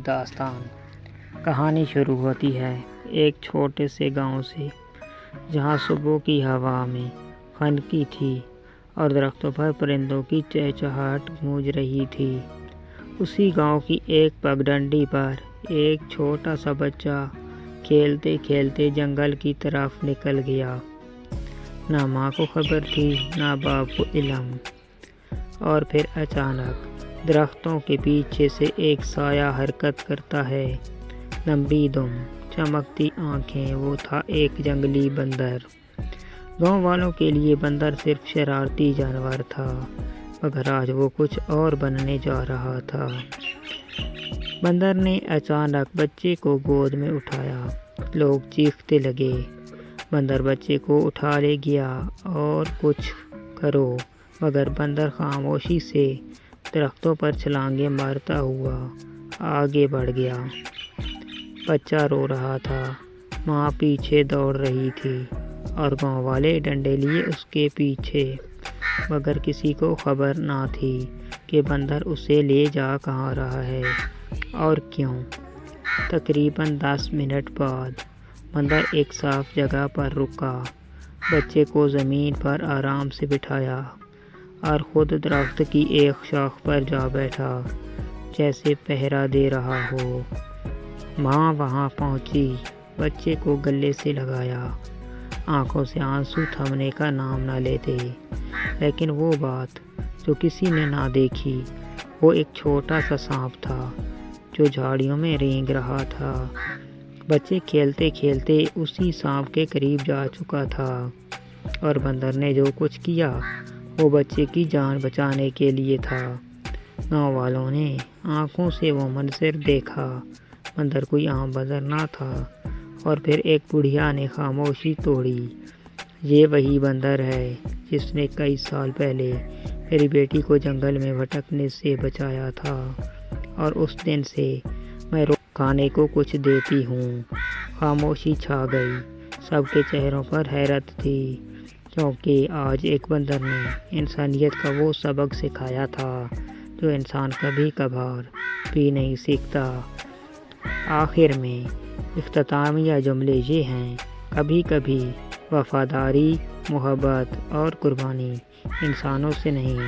داستان۔ کہانی شروع ہوتی ہے ایک چھوٹے سے گاؤں سے، جہاں صبح کی ہوا میں خنکی تھی اور درختوں پر پرندوں کی چہچہاہٹ گونج رہی تھی۔ اسی گاؤں کی ایک پگڈنڈی پر ایک چھوٹا سا بچہ کھیلتے کھیلتے جنگل کی طرف نکل گیا۔ نہ ماں کو خبر تھی، نہ باپ کو علم۔ اور پھر اچانک درختوں کے پیچھے سے ایک سایہ حرکت کرتا ہے، لمبی دم، چمکتی آنکھیں۔ وہ تھا ایک جنگلی بندر۔ گاؤں والوں کے لیے بندر صرف شرارتی جانور تھا، مگر آج وہ کچھ اور بننے جا رہا تھا۔ بندر نے اچانک بچے کو گود میں اٹھایا۔ لوگ چیختے لگے، بندر بچے کو اٹھا لے گیا اور کچھ کرو، مگر بندر خاموشی سے درختوں پر چھلانگیں مارتا ہوا آگے بڑھ گیا۔ بچہ رو رہا تھا، ماں پیچھے دوڑ رہی تھی اور گاؤں والے ڈنڈے لیے اس کے پیچھے، مگر کسی کو خبر نہ تھی کہ بندر اسے لے جا کہاں رہا ہے اور کیوں۔ تقریباً 10 منٹ بعد بندر ایک صاف جگہ پر رکا، بچے کو زمین پر آرام سے بٹھایا اور خود درخت کی ایک شاخ پر جا بیٹھا، جیسے پہرا دے رہا ہو۔ ماں وہاں پہنچی، بچے کو گلے سے لگایا، آنکھوں سے آنسو تھمنے کا نام نہ لیتے۔ لیکن وہ بات جو کسی نے نہ دیکھی، وہ ایک چھوٹا سا سانپ تھا جو جھاڑیوں میں رینگ رہا تھا۔ بچے کھیلتے کھیلتے اسی سانپ کے قریب جا چکا تھا، اور بندر نے جو کچھ کیا وہ بچے کی جان بچانے کے لیے تھا۔ گاؤں والوں نے آنکھوں سے وہ منظر دیکھا۔ بندر کوئی عام بندر نہ تھا۔ اور پھر ایک بڑھیا نے خاموشی توڑی، یہ وہی بندر ہے جس نے کئی سال پہلے میری بیٹی کو جنگل میں بھٹکنے سے بچایا تھا، اور اس دن سے میں روز کھانے کو کچھ دیتی ہوں۔ خاموشی چھا گئی، سب کے چہروں پر حیرت تھی، کیونکہ آج ایک بندر نے انسانیت کا وہ سبق سکھایا تھا جو انسان کبھی کبھار بھی نہیں سیکھتا۔ آخر میں اختتامیہ جملے یہ ہیں، کبھی کبھی وفاداری، محبت اور قربانی انسانوں سے نہیں،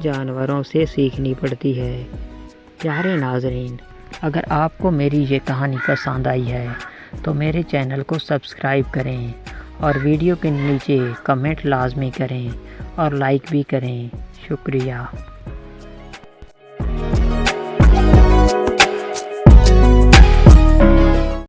جانوروں سے سیکھنی پڑتی ہے۔ پیارے ناظرین، اگر آپ کو میری یہ کہانی پسند آئی ہے تو میرے چینل کو سبسکرائب کریں اور ویڈیو کے نیچے کمنٹ لازمی کریں اور لائک بھی کریں۔ شکریہ۔